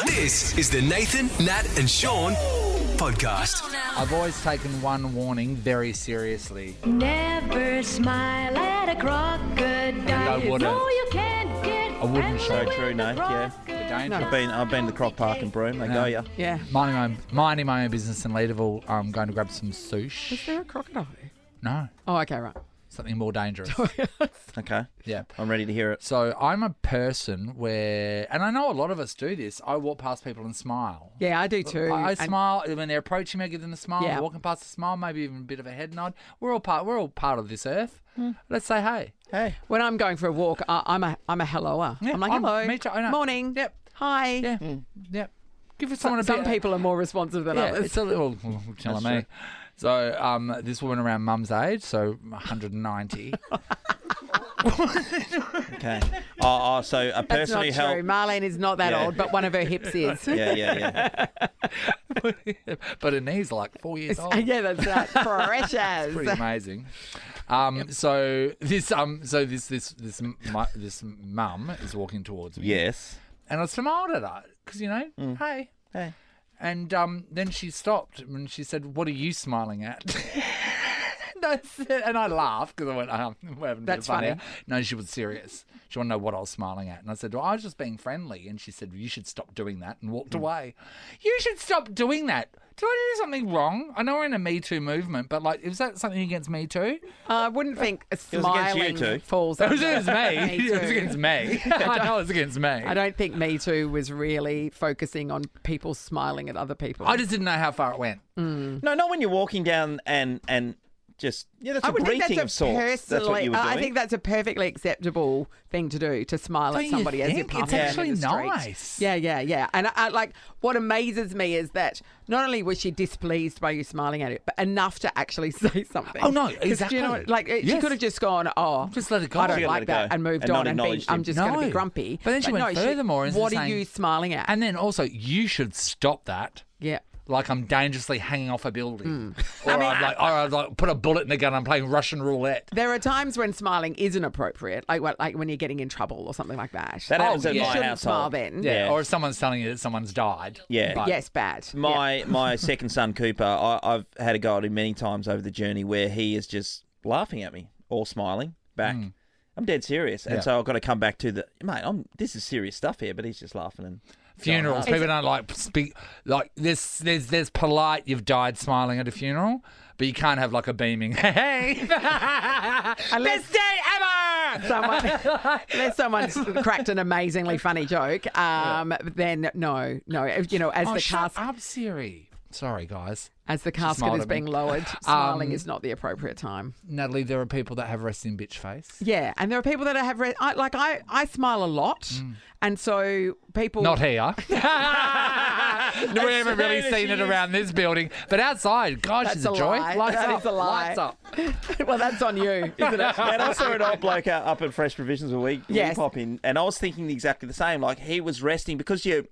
This is the Nathan, Nat and Sean podcast. I've always taken one warning very seriously. Never smile at a crocodile. I wouldn't. No, you can't get. I wouldn't show angry true, with Nate, a yeah. crocodile. I've been to the Croc Park in Broome. They go, yeah. Yeah. Minding my own business in Leaderville. I'm going to grab some sushi. Is there a crocodile? No, Oh, okay, right. something more dangerous. Okay. Yeah. I'm ready to hear it. So I'm a person where, and I know a lot of us do this, I walk past people and smile. Yeah, I do too. I And- smile when they're approaching me. I give them a smile. Yeah. They're walking past a smile, maybe even a bit of a head nod. We're all part of this earth. Let's say hey. Hey. When I'm going for a walk, I'm a helloer. Yeah, I'm like, hello. me too, I know. Morning. Yep. Hi. Yeah. Yep. Give it someone a Some bit. people are more responsive than Yeah, others. it's a little telling That's me. So this woman around mum's age, so 190. Okay. So a That's person not who true. helped. Marlene is not that Yeah. old, but one of her hips is. Yeah. But her knee's like 4 years old. Yeah, that's right. Precious. Pretty amazing. So this mum is walking towards me. Yes. And I smiled at her because hey. Hey. And then she stopped and she said, "What are you smiling at?" And I laughed because I went, we're having a bit That's of fun funny. here. No, she was serious. She wanted to know what I was smiling at. And I said, well, I was just being friendly. And she said, well, you should stop doing that, and walked away. You should stop doing that. Did I do something wrong? I know we're in a Me Too movement, but is that something against Me Too? I wouldn't think was against you smiling too. falls It was under against me. Me It was Too. against me. I know it was against me. I don't think Me Too was really focusing on people smiling at other people. I just didn't know how far it went. No, not when you're walking down and just that's I a would think greeting of that's a sorts. That's what you were doing. I think that's a perfectly acceptable thing to do, to smile Don't at you somebody as you're think? passing It's them in the actually street. nice. Yeah. And I what amazes me is that not only was she displeased by you smiling at it, but enough to actually say something. Oh, no, 'Cause, exactly. You know, she Yes. could have just gone, oh, Just let it go. I don't She let like it that, go and moved and not on and been, acknowledged I'm him. just going to No. be grumpy. But then she went furthermore and what said are you saying- smiling at? And then also, you should stop that. Yeah. Like I'm dangerously hanging off a building, or I'd like put a bullet in a gun. I'm playing Russian roulette. There are times when smiling isn't appropriate, like when you're getting in trouble or something like that. That happens at you my shouldn't household. smile then. Yeah. Or if someone's telling you that someone's died. Yeah. But- Yes, bad. My second son Cooper, I've had a go at him many times over the journey where he is just laughing at me or smiling back. I'm dead serious, and Yeah. so I've got to come back to this is serious stuff here, but he's just laughing and Funerals, people don't like speak like there's polite. You've died smiling at a funeral, but you can't have like a beaming. Hey, best day ever. Unless someone's cracked an amazingly funny joke, then no. As the Shut casket up, Siri. Sorry, guys. as the smiled casket is at me. being lowered, smiling is not the appropriate time. Natalie, there are people that have resting bitch face. Yeah, and there are people that have I smile a lot, and so people Not here. we haven't really seen it around this building, but outside, gosh, That's she's a a joy. lie. Lights That up, is a lie. lights up. Well, that's on you, isn't it? And I saw an old bloke up at Fresh Provisions a week Yes. pop in, and I was thinking exactly the same. Like he was resting because you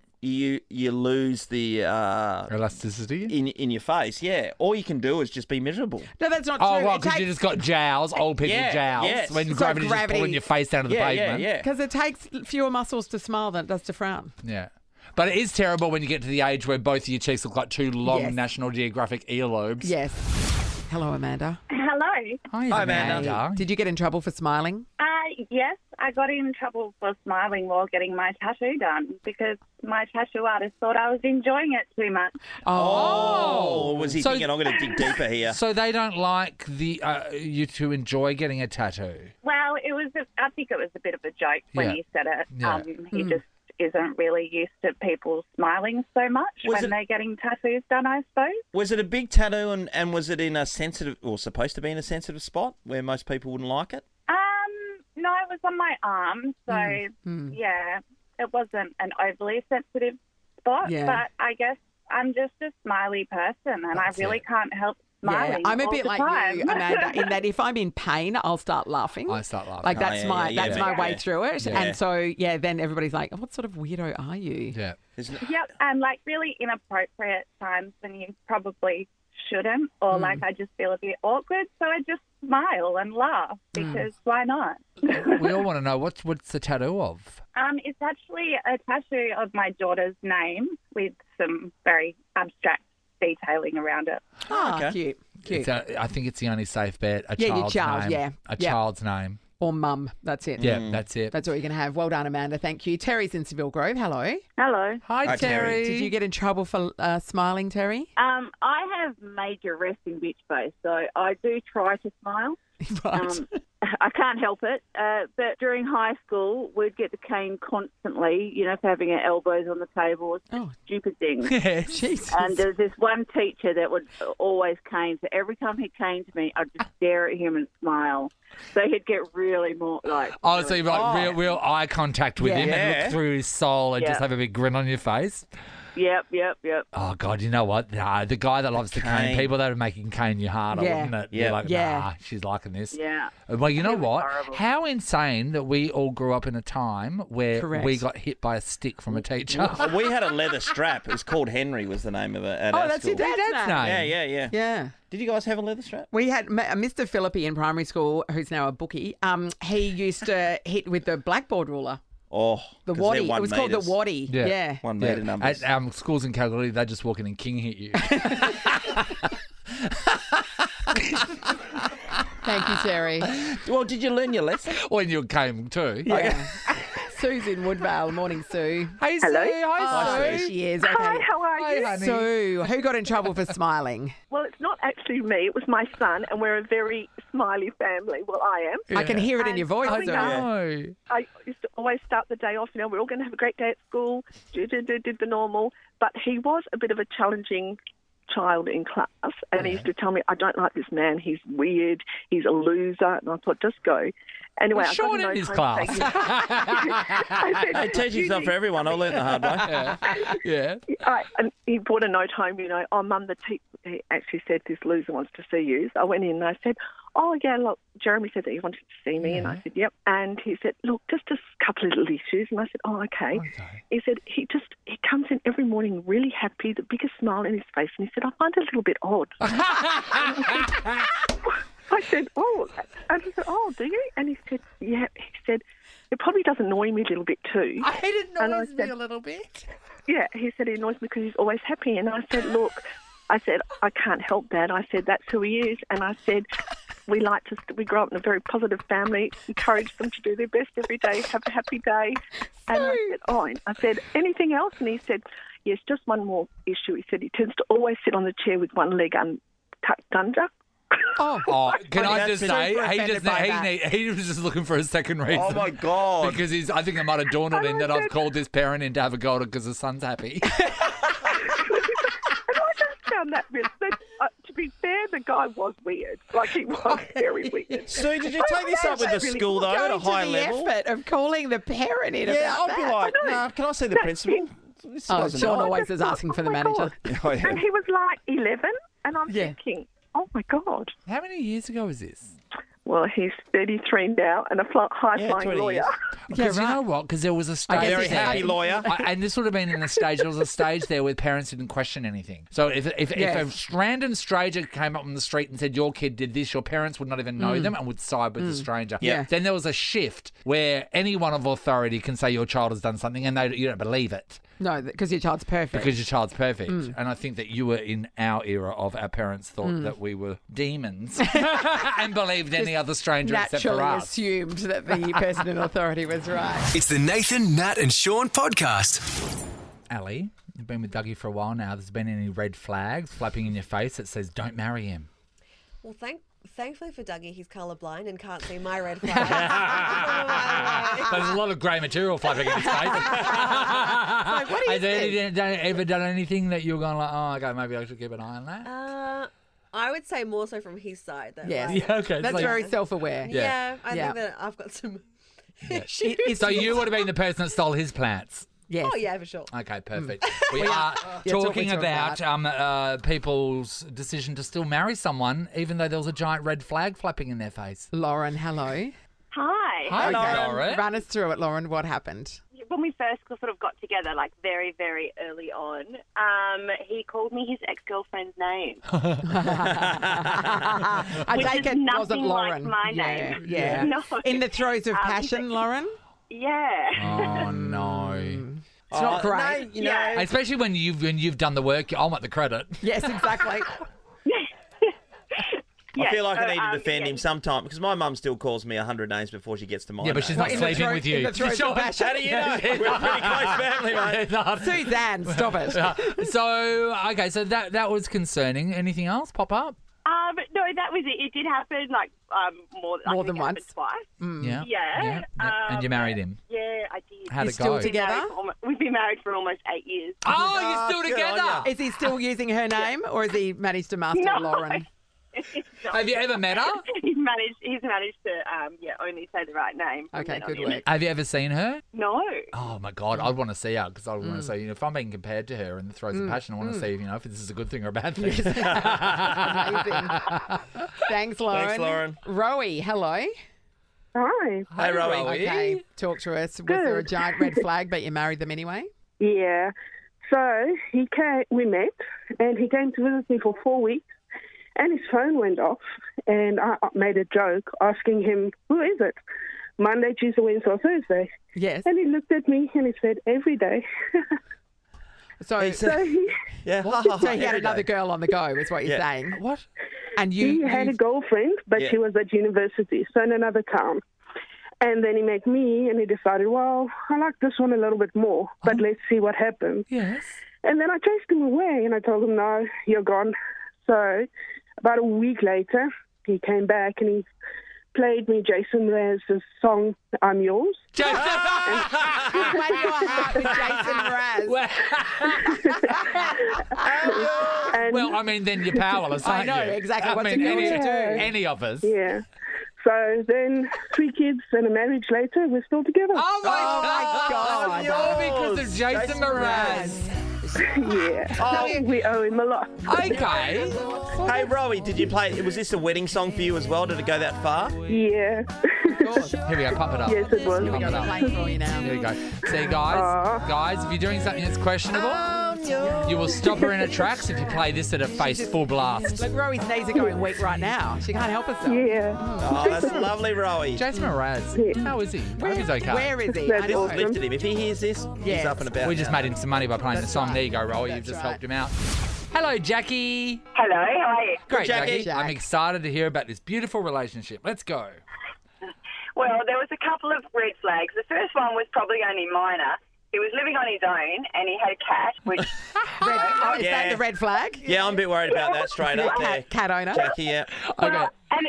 lose the Elasticity. in your face. Yeah, all you can do is just be miserable. No, that's not true. Oh, right, It because you takes- just got jowls, old people Yeah, jowls. yes. When So gravity's just gravity- pulling your face down to the pavement. Yeah. Because it takes fewer muscles to smile than it does to frown. Yeah. But it is terrible when you get to the age where both of your cheeks look like two long Yes. National Geographic earlobes. Yes. Hello, Amanda. Hello. Hi, Amanda. Amanda. Did you get in trouble for smiling? Yes, I got in trouble for smiling while getting my tattoo done because my tattoo artist thought I was enjoying it too much. Oh, was he So- thinking I'm going to dig deeper here? So they don't like you to enjoy getting a tattoo. Well, I think it was a bit of a joke when Yeah. he said it. Yeah. He just isn't really used to people smiling so much Was when it- they're getting tattoos done, I suppose. Was it a big tattoo and was it in a sensitive, or supposed to be in a sensitive spot where most people wouldn't like it? No, it was on my arm, so yeah, it wasn't an overly sensitive spot, Yeah. but I guess I'm just a smiley person and That's I really it. can't help smiling. I'm a all bit the like time. you, Amanda, in that if I'm in pain, I'll start laughing. I start laughing. Like that's yeah, my yeah, that's yeah, my yeah. way through it. Yeah. And so then everybody's like, oh, what sort of weirdo are you? Yeah. Isn't it? Yep, and like really inappropriate times when you probably shouldn't, or like I just feel a bit awkward, so I just smile and laugh because why not? We all want to know what's the tattoo of? It's actually a tattoo of my daughter's name with some very abstract detailing around it. Oh, okay. cute. Cute. I think it's the only safe bet. A Yeah, your child's child, name. yeah. A Yeah. child's name. Or mum. That's it. Yeah, that's it. That's all you're going to have. Well done, Amanda. Thank you. Terry's in Seville Grove. Hello. Hello. Hi, Hi, Terry. Did you get in trouble for smiling, Terry? I have major resting bitch face, so I do try to smile. Right. I can't help it. But during high school, we'd get the cane constantly, for having our elbows on the table or Oh. stupid things. Yes. Jesus. And there's this one teacher that would always cane. So every time he came to me, I'd just stare at him and smile. So he'd get really more like. Oh, so you've got real eye contact with him and Yeah. look through his soul and just Yeah. have a big grin on your face. Yep. Oh, God, you know what? Nah, the guy that loves to cane, Cane. people that are making cane you harder, Yeah. wouldn't it? Yeah. You're like, Yeah. nah, she's liking this. Yeah. Well, you know It was what? horrible. How insane that we all grew up in a time where Correct. we got hit by a stick from a teacher. We had a leather strap. It was called Henry was the name of it at our that's school. your dad's Dad's name. name. Yeah. Yeah. Did you guys have a leather strap? We had Mr. Philippi in primary school, who's now a bookie. He used to hit with the blackboard ruler, Oh, the 'cause they're waddy. It 1 was called the metres. waddy. Yeah. Yeah. 1 metre numbers. At schools in Calgary, they just walk in and king hit you. Thank you, Terry. Well, did you learn your lesson? When you came too. Yeah. Sue's in Woodvale. Morning, Sue. Hey, Hello. Sue. Hi, There Sue. she is. Okay. Hi, how are Hi, you? honey. Sue, who got in trouble for smiling? Well, it's not actually me. It was my son, and we're a very smiley family. Well, I am. I can hear it in your voice. I Sue. know. I used to always start the day off, we're all going to have a great day at school, did the normal. But he was a bit of a challenging child in class, and he used to tell me, I don't like this man. He's weird. He's a loser. And I thought, just go. Anyway, Was I Sean got in a his no class? time I said, Hey, teaching's not for everyone. I learned the hard way. Yeah. And he brought a note home, oh, Mum, the teacher he actually said this loser wants to see you. So I went in and I said, oh, yeah, look, Jeremy said that he wanted to see me. And I said, yep. And he said, look, just a couple of little issues. And I said, oh, okay. He said, he comes in every morning really happy, the biggest smile in his face. And he said, I find it a little bit odd. I said, oh. And I said, oh, do you? And he said, yeah. He said, it probably does annoy me a little bit too. It And I annoys me said- a little bit. Yeah, he said he annoys me because he's always happy. And I said, look, I can't help that. I said, that's who he is. And I said, we grew up in a very positive family, encourage them to do their best every day, have a happy day. And I said, anything else? And he said, yes, just one more issue. He said he tends to always sit on the chair with one leg tucked under. Oh, can I just super say, offended by that. he was just looking for a second reason. Oh, my God. Because I think it might have dawned on him that I've called this parent in to have a go at it because the son's happy. And I just found that weird. But, to be fair, the guy was weird. Like, he was very weird. Sue, did you take this up with the school, though, at a high Going to the level? effort of calling the parent in Yeah, about I'd be that. like, nah, can I see the principal? This Oh, doesn't Sean matter. always is asking for the Oh, my manager. God. Oh, yeah. And he was like 11, and I'm Yeah. thinking, oh, my God. How many years ago was this? Well, he's 33 now and a high-flying 20 lawyer. years. Because right. you know what? Because there was a stage. guess Very he's happy happy. lawyer. And this would have been in a stage. There was a stage there where parents didn't question anything. So if Yes. a random stranger came up on the street and said your kid did this, your parents would not even know them and would side with the stranger. Yeah. Then there was a shift where anyone of authority can say your child has done something and you don't believe it No, because your child's perfect. because your child's perfect. And I think that you were in our era of our parents thought that we were demons and believed any other stranger except for naturally us. assumed that the person in authority was right. It's the Nathan, Nat, and Sean podcast. Ali, you've been with Dougie for a while now. There's been any red flags flapping in your face that says don't marry him? Well, thankfully for Dougie, he's colourblind and can't see my red flag. There's a lot of grey material flapping in his face. Like, what Has is he this? ever done anything that you're going like, oh, okay, maybe I should keep an eye on that? I would say more so from his side. Though, Yes. like, Yeah, okay. That's like- very self-aware. yeah, I Yeah. think that I've got some. So you would have been the person that stole his plants. Yes. Oh yeah, for sure. Okay, perfect. We are that's what talking we're about talking people's decision to still marry someone, even though there was a giant red flag flapping in their face. Lauren, hello. Hi. Hi, Okay, Lauren. Run us through it, Lauren. What happened? When we first sort of got together, like very, very early on, he called me his ex-girlfriend's name. I Which take is it nothing wasn't like Lauren. my yeah, name. yeah. No. In the throes of passion, Lauren. Yeah. Oh no. It's not great. No, you know, Especially when you've done the work, I want the credit. Yes, exactly. I feel like I need to so, defend him sometime because my mum still calls me 100 names before she gets to my Yeah, but name. she's not In the sleeping throes- with you. in the throes of passion. How do you know? We're a pretty close family, mate. Suzanne, stop it. So okay, so that was concerning. Anything else pop up? No, that was it. It did happen like more than it once. happened twice. Yeah. Yeah. And you married him. Yeah, I did. How'd You're it still go? together? We've been married for almost 8 years. Oh, you're still good on together. Is he still using her name, or has he managed to master No. Lauren? Have you ever met her? He's managed to only say the right name. from Okay, then on good in. work. Have you ever seen her? No. Oh my God, I want to see her because I want to say, if I'm being compared to her in the throes of passion, I want to see, if this is a good thing or a bad thing. Amazing. Thanks, Lauren. Thanks, Lauren. Rowie, hello. Hi. Hey, Rowie. Okay, talk to us. Was there a giant red flag, but you married them anyway? Yeah. So we met, and he came to visit me for 4 weeks, and his phone went off, and I made a joke asking him, who is it? Monday, Tuesday, Wednesday, or Thursday? Yes. And he looked at me and he said, every day. So So he Yeah. he had another girl on the go, is what you're Yeah. saying. What? And he had a girlfriend, but Yeah. she was at university, so in another town. And then he met me, and he decided, well, I like this one a little bit more, but let's see what happens. Yes. And then I chased him away, and I told him, no, you're gone. So about a week later, he came back, and he played me Jason Mraz's song, I'm Yours. Won your heart with Jason Mraz. And Well, I mean, then you're powerless, I aren't know, you? exactly. I What's mean, a girl to do? any of us. yeah. So then 3 kids and a marriage later, we're still together. Oh my God. All because of Jason Mraz. Yeah. I think we owe him a lot. Okay. Hey, Rowie, did you play? Was this a wedding song for you as well? Did it go that far? Yeah. Here we go. Pump it up. Yes, it was. Here we go. We're playing for you now. Here we go. See, guys, if you're doing something that's questionable, you will stop her in her tracks if you play this at a face full blast. Look, Rowie's knees are going weak right now. She can't help herself. Yeah. Oh, that's lovely, Rowie. Jason Mraz, how is he? I hope he's okay. Where is he? That's I know. awesome. Lifted him. If he hears this, Yes. he's up and about. We just now. made him some money by playing That's the song. right. There you go, Roy. You've That's just right. helped him out. Hello, Jackie. Hello, how are you? Great, Jackie. Jackie. I'm excited to hear about this beautiful relationship. Let's go. Well, there was a couple of red flags. The first one was probably only minor. He was living on his own, and he had a cat, which Is that Yeah. the red flag? Yeah, I'm a bit worried about that straight up there. Cat owner. Jackie, yeah. Okay. and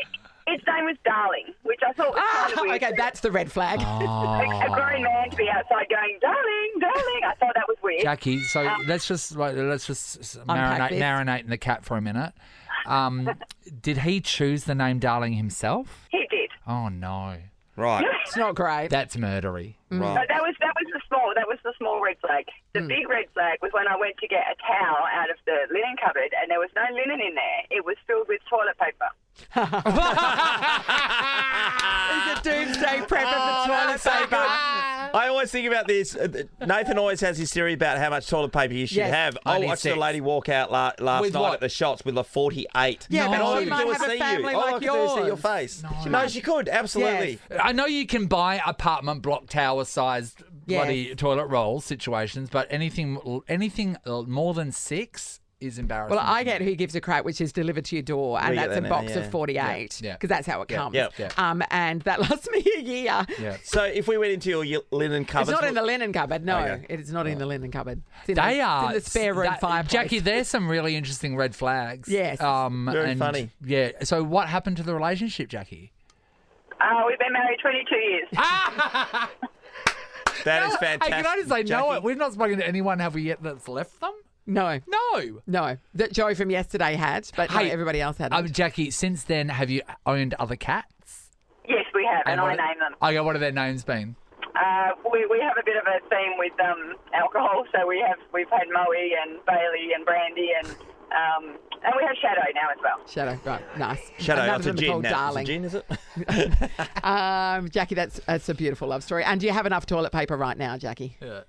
its name was Darling, which I thought was kind of weird. Okay, that's the red flag. A grown man to be outside going, darling, darling. I thought that was weird. Jackie, so let's just Unpack this. marinate in the cat for a minute. Did he choose the name Darling himself? He did. Oh no, Right. It's not great. that's murdery. Right. But that was the small red flag. The big red flag was when I went to get a towel out of the linen cupboard, and there was no linen in there. It was filled with toilet paper. He's a doomsday prepper for toilet paper. I always think about this. Nathan always has his theory about how much toilet paper you should Yes. have. I Only watched 6. a lady walk out last With night what? at the shots with a 48. Yeah, No. but All I she could might do was have a see family you. All I like could do was see your yours. face. No, she could. Absolutely. Yes. I know you can buy apartment block tower sized Yes. bloody toilet roll situations, but anything more than 6 is embarrassing. Well, I get Who Gives a Crap, which is delivered to your door, and We get that's a that now, box yeah. of 48, Yeah. because that's how it comes. yeah. And that lasts me a year. Yeah. So if we went into your linen It's cupboard, not in the linen cupboard. No, Okay. it is not in the linen cupboard. It's in They the, are It's in the spare room fireplace. Jackie, there's some really interesting red flags. Yes. Very and, funny. Yeah. So what happened to the relationship, Jackie? We've been married 22 years. that is fantastic. Hey, can I just say, no, Jackie. we've not spoken to anyone, have we yet, that's left them? No. No. That Joey from yesterday had, but no, Hey, everybody else had. Jackie, since then, have you owned other cats? Yes, we have, and I what- name them. Okay, what have their names been? We have a bit of a theme with alcohol, so we've had Moe and Bailey and Brandy and we have Shadow now as well. Shadow, right, nice. Shadow, And none that's a of them are gin. called Now. Darling. It's a gin, is it? Jackie, that's a beautiful love story. And do you have enough toilet paper right now, Jackie? Yeah.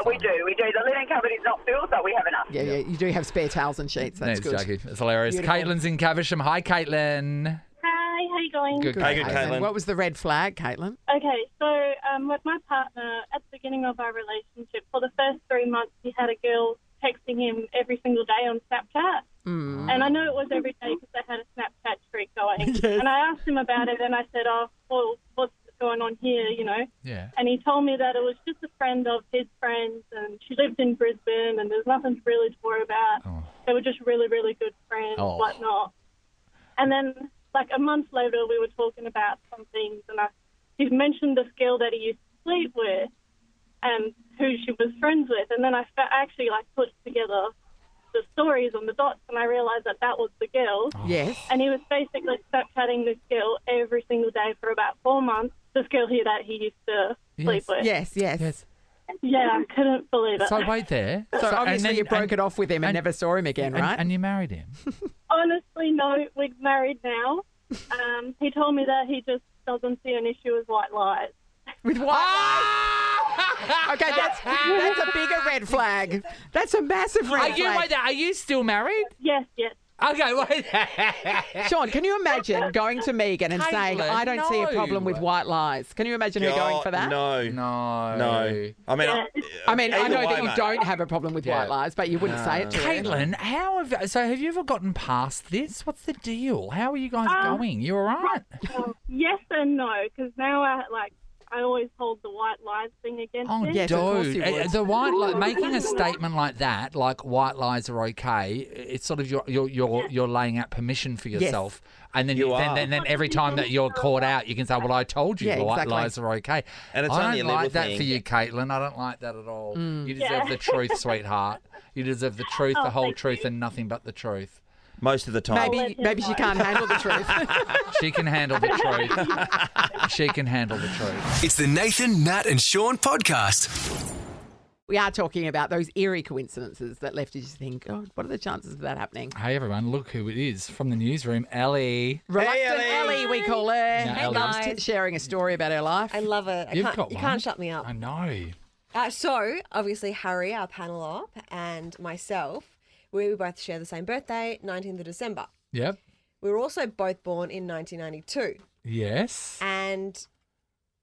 We do. The linen cupboard is not filled, but we have enough. Yeah, you do have spare towels and sheets. That's Thanks, good. Jackie. It's hilarious. Beautiful. Caitlin's in Caversham. Hi, Caitlin. Hi, how you going? Good, Hey, good, Caitlin. What was the red flag, Caitlin? Okay, so with my partner, at the beginning of our relationship, for the first 3 months, he had a girl texting him every single day on Snapchat. And I know it was every day because they had a Snapchat streak going. And I asked him about it, and I said, oh, well, what's going on here, you know? Yeah. And he told me that it was just a friend of his friends, and she lived in Brisbane, and there's nothing really to worry about. Oh. They were just really, really good friends, whatnot. And then, like, a month later, we were talking about some things, and he mentioned this girl that he used to sleep with and who she was friends with. And then I actually, like, put together the stories on the dots, and I realised that was the girl. Yes. And he was basically Snapchatting this girl every single day for about 4 months. This girl here that he used to sleep with. Yes. Yeah, I couldn't believe it. So wait there. So obviously and then- you broke it off with him and never saw him again, right? And you married him. Honestly, no, we're married now. He told me that he just doesn't see an issue with white lies. With white lies? Okay, that's a bigger red flag. That's a massive red flag. Are you still married? Yes. Okay, wait. Sean, can you imagine going to Megan and saying, Caitlin, I don't see a no. problem with white lies? Can you imagine her going for that? No. No. I mean, I know that you mate. don't have a problem with white lies, but you wouldn't say it to her. Caitlin, have you ever gotten past this? What's the deal? How are you guys going? You all right? Yes and no, because now I always hold the white lies thing against Oh, him. Yes, of course you would. The white making a statement like that, like white lies are okay. It's sort of you're laying out permission for yourself, and then then every time that you're caught out, you can say, "Well, I told you, the white lies are okay." And it's I only a don't little like that thing. for you, Caitlin. I don't like that at all. You deserve the truth, sweetheart. You deserve the truth, the whole thank truth, you. and nothing but the truth. Most of the time. Maybe she can't handle the truth. She can handle the truth. She can handle the truth. It's the Nathan, Nat and Sean podcast. We are talking about those eerie coincidences that left you just think, oh, what are the chances of that happening? Hey everyone, look who it is from the newsroom, Ellie. Reluctant Ellie, we call her. Now, Ellie. Loves guys. sharing a story about her life. I love it. You've You got one. can't shut me up. I know. So, obviously, Harry, our panel op, and myself, we both share the same birthday, 19th of December. Yep. We were also both born in 1992. Yes. And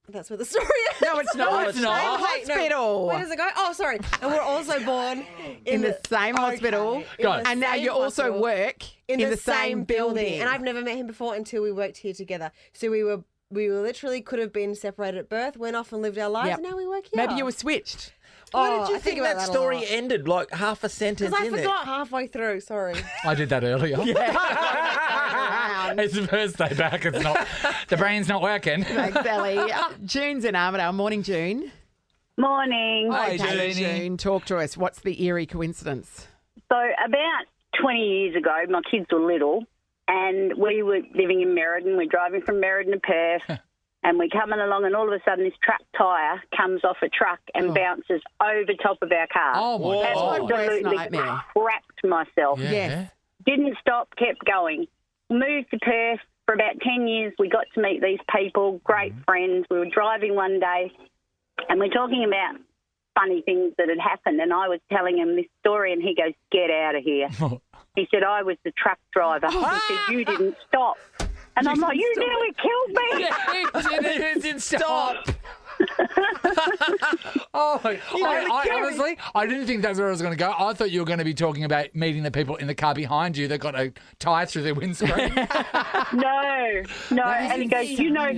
that's what the story is. No, it's not. it's not. Same hospital. Where does it go? Oh, sorry. And we're also born in the same hospital. In the And now same you also hospital, work in the same building. And I've never met him before until we worked here together. So we were literally could have been separated at birth, went off and lived our lives, Yep. and now we work here. Maybe you were switched. Why Oh, did you I think about that a story lot. ended like half a sentence Because I in forgot halfway through. Sorry. I did that earlier. It's the first day back. It's not. The brain's not working. Thanks, Ellie. June's in Armidale. Morning, June. Morning. Hi, Okay, Junie. June, talk to us. What's the eerie coincidence? So about 20 years ago, my kids were little, and we were living in Merredin. We're driving from Merredin to Perth, and we're coming along, and all of a sudden this truck tyre comes off a truck and bounces over top of our car. Oh my That's my god. worst Absolutely nightmare. crapped myself. Yeah. Yes. Didn't stop, kept going. Moved to Perth for about 10 years. We got to meet these people, great friends. We were driving one day, and we're talking about funny things that had happened, and I was telling him this story, and he goes, "Get out of here." He said, "I was the truck driver." He said, "You didn't stop." And I'm like, "You nearly killed me." It didn't stop. Honestly, I didn't think that's where I was going to go. I thought you were going to be talking about meeting the people in the car behind you that got a tyre through their windscreen. No. And he goes, "You know,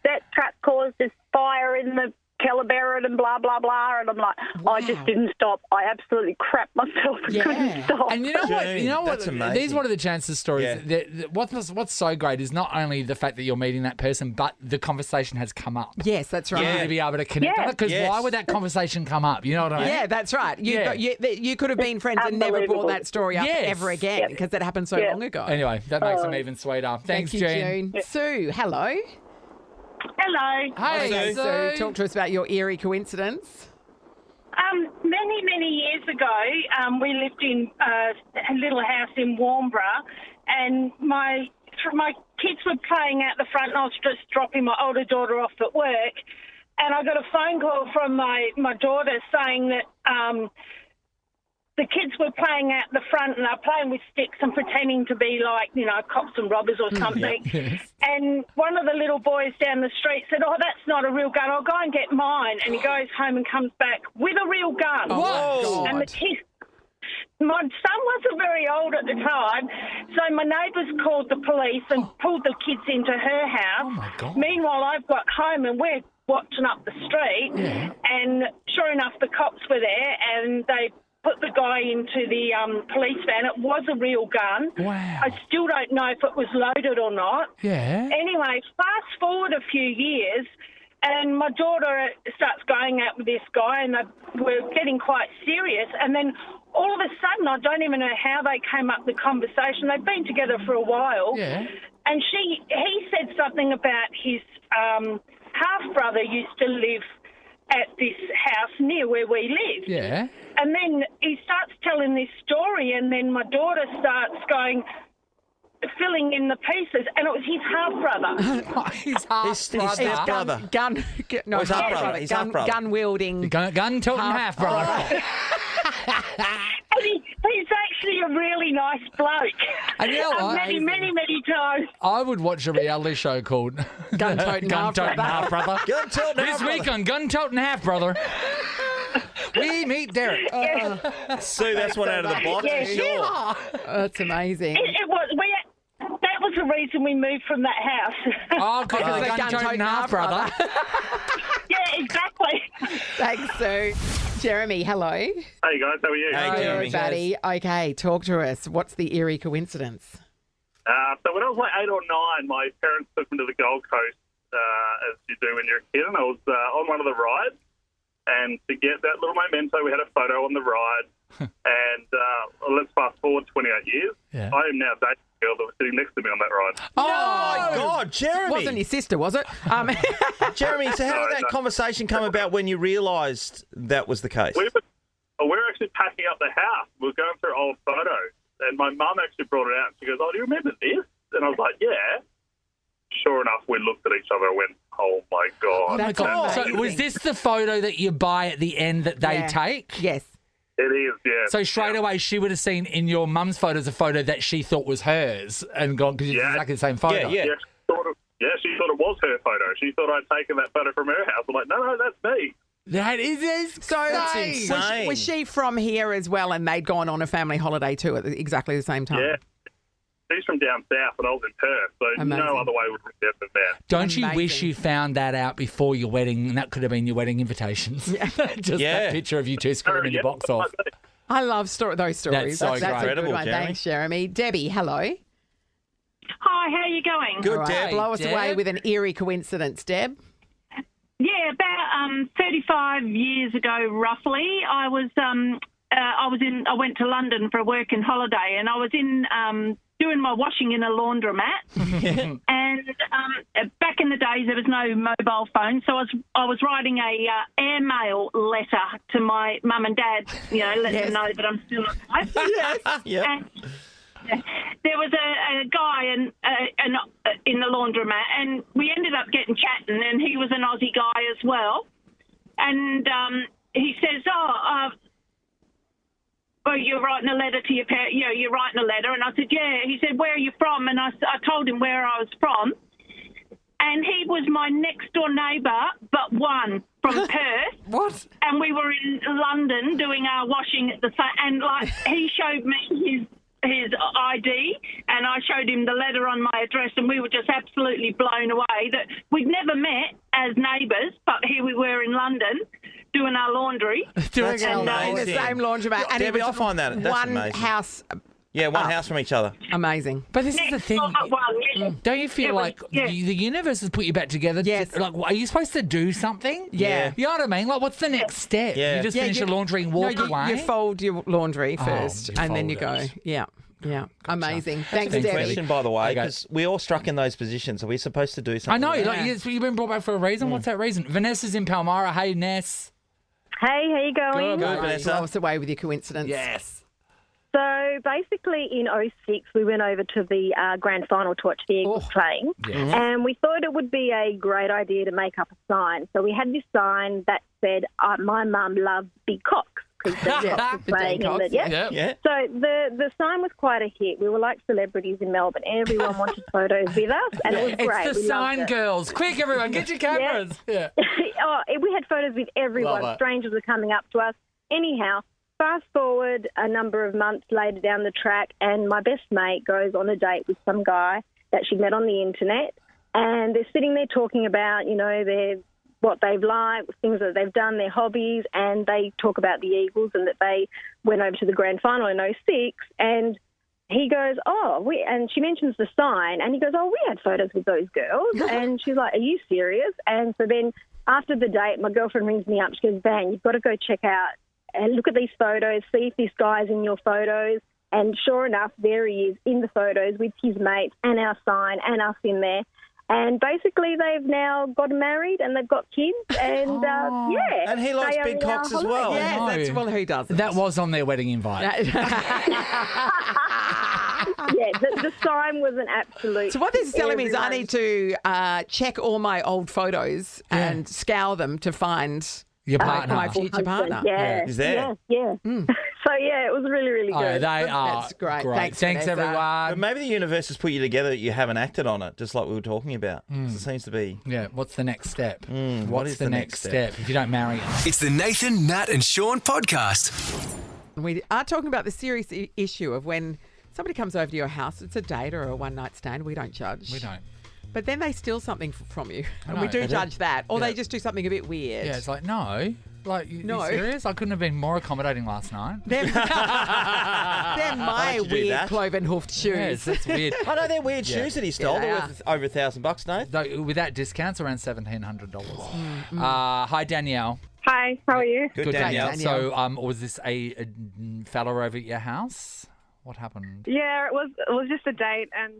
that truck caused this fire in the Kelleberrin and blah, blah, blah." And I'm like, I just didn't stop. I absolutely crapped myself and couldn't stop. And you know what? June, You know what? that's amazing. These are one of the chances stories. Yeah. What's so great is not only the fact that you're meeting that person, but the conversation has come up. Yes, that's right. You need to be able to connect on it, because Yes. why would that conversation come up? You know what I mean? Yeah, that's right. You could have been friends and never brought Unbelievable. that story up Yes. ever again because that happened so long ago. Anyway, that makes them even sweeter. Thanks, Thank you, June. June. Sue, hello. Hello. Hey, Sue, talk to us about your eerie coincidence. Many years ago, we lived in a little house in Warnborough, and my kids were playing out the front, and I was just dropping my older daughter off at work, and I got a phone call from my daughter saying that the kids were playing out the front and they're playing with sticks and pretending to be like, cops and robbers or something. Yes. And one of the little boys down the street said, "Oh, that's not a real gun. I'll go and get mine." And he goes home and comes back with a real gun. Whoa. And the kids... My son wasn't very old at the time, so my neighbours called the police and pulled the kids into her house. Oh, my God. Meanwhile, I've got home and we're watching up the street, and sure enough, the cops were there, and they put the guy into the police van. It was a real gun. Wow. I still don't know if it was loaded or not. Yeah. Anyway, fast forward a few years, and my daughter starts going out with this guy, and we're getting quite serious. And then all of a sudden, I don't even know how they came up with the conversation. They've been together for a while. Yeah. And he said something about his half-brother used to live at this house near where we live. Yeah. And then he starts telling this story, and then my daughter starts filling in the pieces, and it was his half-brother. His half-brother. His half-brother. His half-brother. Gun-wielding. Gun-toting half-brother. And he's actually a really nice bloke. And you know what? I've met him many times. I would watch a reality show called Gun-toting Half-Brother. Gun-toting This week on Gun-toting Half-Brother, we meet Derek. Sue, that's one out of the box for sure. That's amazing. It was. That was the reason we moved from that house. Oh, because the gun-toting half-brother. Yeah, exactly. Thanks, Sue. Jeremy, hello. Hey guys, how are you? Hey, Jeremy. Buddy. Okay, talk to us. What's the eerie coincidence? So when I was like 8 or 9, my parents took me to the Gold Coast, as you do when you're a kid, and I was on one of the rides. And to get that little memento, we had a photo on the ride. And let's fast forward 28 years. Yeah. I am now dating a girl that was sitting next to me on that ride. Oh, my God, Jeremy. Wasn't your sister, was it? Jeremy, so how did that No. conversation come about when you realised that was the case? We were actually packing up the house. We were going through old photos. And my mum actually brought it out. And she goes, "Oh, do you remember this?" And I was like, "Yeah." Sure enough, we looked at each other and went, "Oh, my God." Oh, my God. So was this the photo that you buy at the end that they take? Yes. It is, yeah. So straight away, she would have seen in your mum's photos a photo that she thought was hers and gone, because it's exactly the same photo. Yeah. She thought it was her photo. She thought I'd taken that photo from her house. I'm like, no, that's me. That is That's insane. Was she from here as well, and they'd gone on a family holiday too at exactly the same time? Yeah. She's from down south, and I was in Perth, so Amazing. no other way would have been there. Don't you Amazing. wish you found that out before your wedding, and that could have been your wedding invitations? Just that picture of you two screaming your box off. I love those stories. That's so a good incredible, one. Jeremy. Thanks, Jeremy. Debbie, hello. Hi, how are you going? Good, All right, Deb. blow us Deb. away with an eerie coincidence, Deb. Yeah, about 35 years ago, roughly, I went to London for a working holiday, and I was in doing my washing in a laundromat. And back in the days, there was no mobile phone, so I was writing a airmail letter to my mum and dad, letting them know that I'm still alive. Yes. Yep. And there was a guy in the laundromat, and we ended up getting chatting, and he was an Aussie guy as well. And he says, "Oh, you're writing a letter to your parents. You're writing a letter." And I said, "Yeah." He said, "Where are you from?" And I told him where I was from. And he was my next door neighbour, but one from Perth. What? And we were in London doing our washing at the same. And he showed me his ID, and I showed him the letter on my address, and we were just absolutely blown away that we'd never met as neighbours, but here we were in London doing our laundry. In the same laundromat. And Debbie, it was I find that's one amazing. house. Yeah, one house from each other. Amazing. But this is the thing. Don't you feel like yeah. the universe has put you back together? Yes. Like, are you supposed to do something? Yeah. You know what I mean? Like, what's the next step? Yeah. You just finish your laundry and walk away? You fold your laundry first, you and then you fold go. it. Yeah. Yeah, amazing. Thanks, Good Debbie. question, by the way, because we all struck in those positions. Are we supposed to do I something? know, you've been brought back for a reason. What's that reason? Vanessa's in Palmyra. Hey, Ness. Hey, how you going? Good, Vanessa. Blow us away with your coincidence. Yes. So basically in '06, we went over to the grand final to watch the Eagles playing. Yes. And we thought it would be a great idea to make up a sign. So we had this sign that said, my mum loves big cocks. Because there's lots of playing in it. Yeah. So the sign was quite a hit. We were like celebrities in Melbourne. Everyone wanted photos with us, and it was great. It's the We loved sign it. girls. Quick, everyone, get your cameras. Yeah. We had photos with everyone. Love it. Strangers were coming up to us. Anyhow, fast forward a number of months later down the track, and my best mate goes on a date with some guy that she met on the internet, and they're sitting there talking about, what they've liked, things that they've done, their hobbies, and they talk about the Eagles and that they went over to the grand final in '06, and he goes, and she mentions the sign, and he goes, we had photos with those girls, and she's like, are you serious? And so then after the date, my girlfriend rings me up, she goes, Van, you've got to go check out and look at these photos, see if this guy's in your photos. And sure enough, there he is in the photos with his mates and our sign and us in there. And basically, they've now got married and they've got kids. And, yeah. And he likes they are big in our cocks as holiday. well. Yeah, well, who doesn't? That was on their wedding invite. Yeah, the sign was an absolute. So what this is telling me is I everyone- need to check all my old photos and scour them to find Your partner. my future partner. Yeah. He's there. Yeah. So, yeah, it was really, really good. They are That's great. Thanks Vanessa. But everyone. maybe the universe has put you together that you haven't acted on it, just like we were talking about. 'Cause it seems to be. Yeah, what's the next step? what What's is the next step if you don't marry him? It's the Nathan, Nat, and Sean podcast. We are talking about the serious issue of when somebody comes over to your house, it's a date or a one-night stand, we don't judge. We don't. But then they steal something from you, and know, we do they do. judge that. Or Yeah. they just do something a bit weird. Yeah, it's like, no. Like, you No. serious? I couldn't have been more accommodating last night. They're my you do weird that? cloven-hoofed shoes. Yes, that's weird. I know they're weird shoes that he stole. Yeah, they They're are. worth over $1,000, Nate. Though, without discounts, around $1,700. Hi, Danielle. Hi, how are you? Good, Danielle. Danielle. So, was this a fella over at your house? What happened? Yeah, it was just a date, and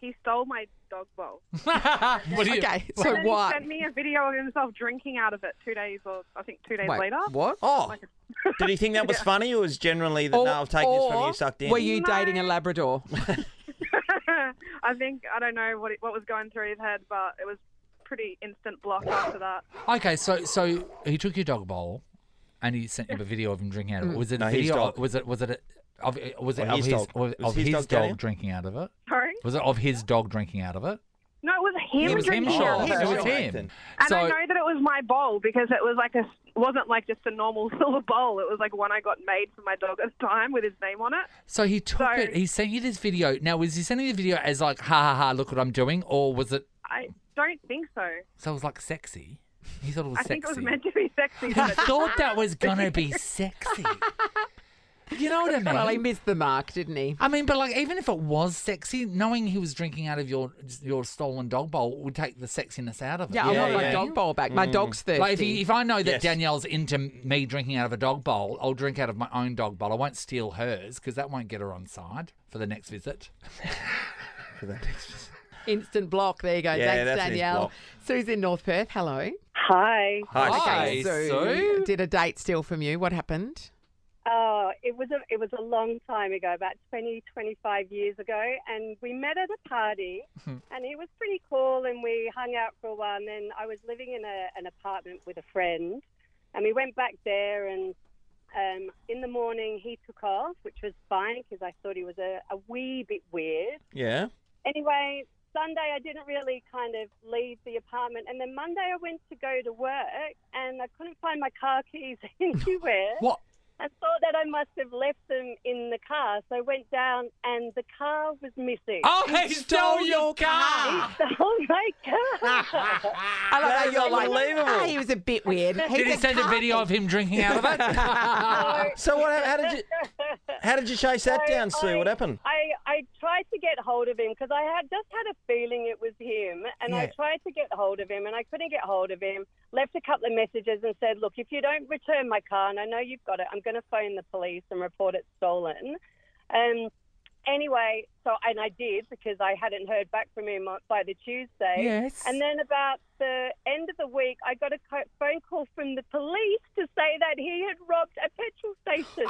he stole my dog bowl. What do you, Okay, And so then he what? sent me a video of himself drinking out of it 2 days, or I think 2 days Wait, later. what? Oh, did he think that was funny, or was generally that, no, I've taken this from you, sucked in? Were you No. dating a Labrador? I don't know what was going through his head, but it was pretty instant block after that. Okay, so he took your dog bowl, and he sent you a video of him drinking out of it. Was it No, a his video? dog. Was it of his dog. Was of his his dog, dog Daniel? drinking out of it? Sorry? Was it of his dog drinking out of it? No, it was him It was him, drinking out sure. of It it. was him. And So- I know that it was my bowl because it was wasn't like just a normal silver bowl. It was like one I got made for my dog at the time with his name on it. So he took So- it. He sent you this video. Now, was he sending the video as like, ha ha ha, look what I'm doing, or was it? I don't think so. So it was like sexy. He thought it was I sexy. think it was meant to be sexy. He but it thought that was gonna be sexy. You know what I mean? Well, he missed the mark, didn't he? I mean, but like, even if it was sexy, knowing he was drinking out of your stolen dog bowl would take the sexiness out of it. Yeah, I want my yeah. dog bowl back. My dog's thirsty. Like if I know that Yes. Danielle's into me drinking out of a dog bowl, I'll drink out of my own dog bowl. I won't steal hers because that won't get her on side for the next visit. Instant block. There you go. Yeah, Thanks, that's an Danielle. block. Sue's in North Perth. Hello. Hi. Hi, Sue. Did a date steal from you? What happened? Oh, it was a long time ago, about 20, 25 years ago, and we met at a party, and he was pretty cool, and we hung out for a while, and then I was living in an apartment with a friend, and we went back there, and in the morning he took off, which was fine, because I thought he was a wee bit weird. Yeah. Anyway, Sunday I didn't really kind of leave the apartment, and then Monday I went to go to work, and I couldn't find my car keys anywhere. What? I thought that I must have left them in the car, so I went down and the car was missing. Oh, he stole your car! He stole my car. I love how is you're like, unbelievable. he was a bit weird. Did he send a video of him drinking out of it? So how did you chase that down, Sue? What happened? I tried to get hold of him because I had just had a feeling it was him, and I Yeah. tried to get hold of him, and I couldn't get hold of him. Left a couple of messages and said, look, if you don't return my car, and I know you've got it, I'm going to phone the police and report it stolen. anyway, and I did because I hadn't heard back from him by the Tuesday. Yes. And then about the end of the week, I got a phone call from the police to say that he had robbed a petrol station.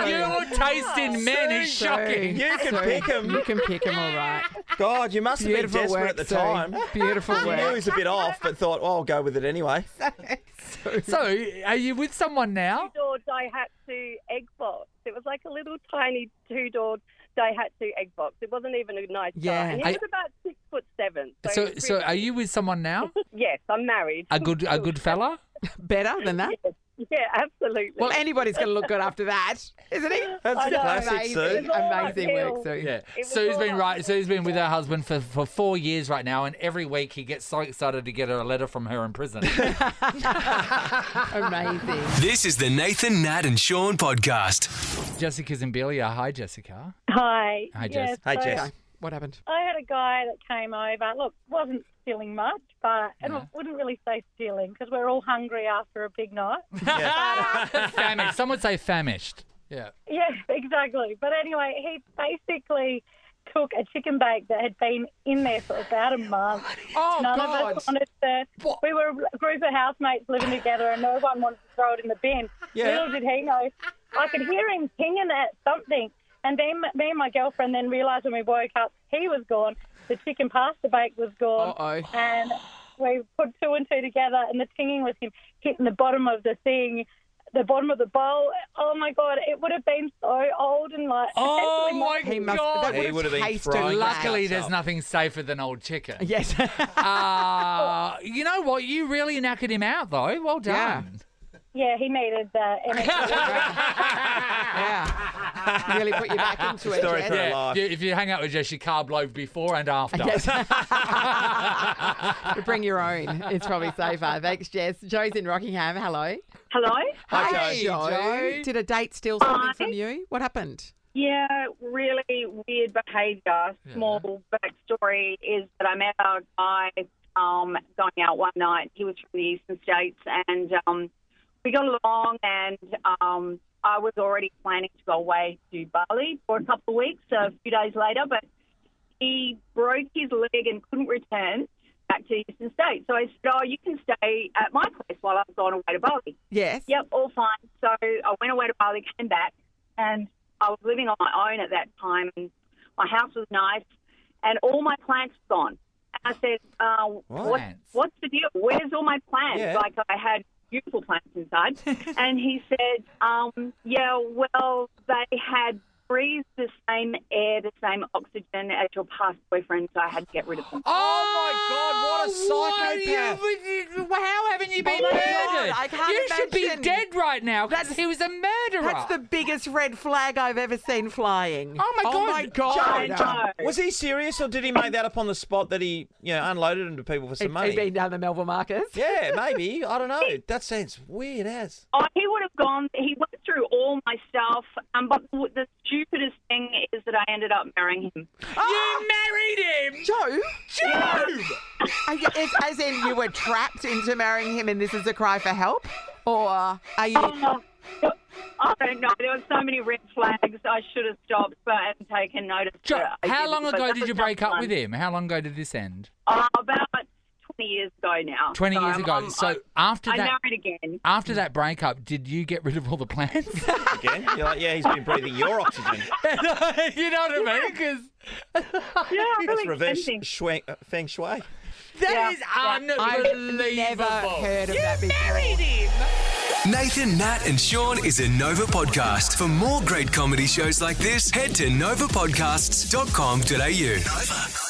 Your taste in men is shocking. You can pick him. You can pick him, all right. God, you must have been Beautiful desperate work, at the Sue. time. Beautiful You work. knew he was a bit off, but thought, well, I'll go with it anyway. So, are you with someone now? Two-door Daihatsu egg box. It was like a little tiny two-door Daihatsu egg box. It wasn't even a nice car. And he was about 6'7". So, are you with someone now? Yes, I'm married. A good fella? Better than that? Yes. Yeah, absolutely. Well, anybody's going to look good after that, isn't he? That's a classic, Sue. Amazing work, Sue. Yeah. Sue's been with her husband for 4 years right now, and every week he gets so excited to get her a letter from her in prison. Amazing. This is the Nathan, Nat and Sean podcast. Jessica's in Belia. Hi, Jessica. Hi. Hi, Jess. Hey, Jess. Okay. What happened? I had a guy that came over. Look, wasn't stealing much, but and I wouldn't really say stealing because we're all hungry after a big night. Famished. Some would say famished. Yeah. Yeah, exactly. But anyway, he basically took a chicken bake that had been in there for about a month. Oh, None God. of us wanted to. We were a group of housemates living together and no one wanted to throw it in the bin. Yeah. Little did he know. I could hear him pinging at something. And then me and my girlfriend then realised when we woke up he was gone. The chicken pasta bake was gone. Uh-oh. And we put two and two together and the tinging was him hitting the bottom of the thing, the bottom of the bowl. Oh, my God, it would have been so old and like... Oh, my He must, God. that He would have been tasted frying like- Luckily, there's nothing safer than old chicken. Yes. You know what? You really knackered him out, though. Well done. Yeah, he needed energy. Yeah. Really put you back into it, Story Jess. for a life. If you hang out with Jess, you carb load before and after. Yes. Bring your own. It's probably safer. Thanks, Jess. Joe's in Rockingham. Hello. Hello? Hi, Hey, Joe. Joe. Did a date steal something from you? What happened? Yeah, really weird behaviour. Small backstory is that I met a guy going out one night. He was from the eastern states and we got along and I was already planning to go away to Bali for a couple of weeks, a few days later, but he broke his leg and couldn't return back to the eastern states. So I said, you can stay at my place while I've gone away to Bali. Yes. Yep, all fine. So I went away to Bali, came back, and I was living on my own at that time, and my house was nice, and all my plants were gone. And I said, what's the deal? Where's all my plants? Yeah. Like I had beautiful plants inside. And he said, well, they had breathed the same air, the same oxygen as your past boyfriend, so I had to get rid of them. Oh, my God, what a psychopath. How haven't you been my murdered? God, I can't You should be imagine. dead right now because he was a murderer. That's the biggest red flag I've ever seen flying. Oh, my God. Oh, my God. No. Was he serious, or did he make that up on the spot that he, unloaded them to people for some money? He'd been down the Melbourne Marcus. Yeah, maybe. I don't know. That sounds weird as. He would have gone, he went through all my stuff, but the stupidest thing is that I ended up marrying him. You married him! Joe? Joe! As in you were trapped into marrying him and this is a cry for help? Or are you... I don't know. There were so many red flags. I should have stopped but hadn't taken notice. Joe, I how didn't, long but ago that did was you break tough up one. with him? How long ago did this end? About 20 years ago now. 20 So ye's I'm- ago. I'm- So I'm- after I that... married again. After that breakup, did you get rid of all the plants? Again? You're like, yeah, he's been breathing your oxygen. You know what I mean? Because Yeah, That's really reverse expensive. feng shui. that is I've unbelievable. never heard of you that before. married him. Nathan, Nat and Sean is a Nova podcast. For more great comedy shows like this, head to novapodcasts.com.au. Nova.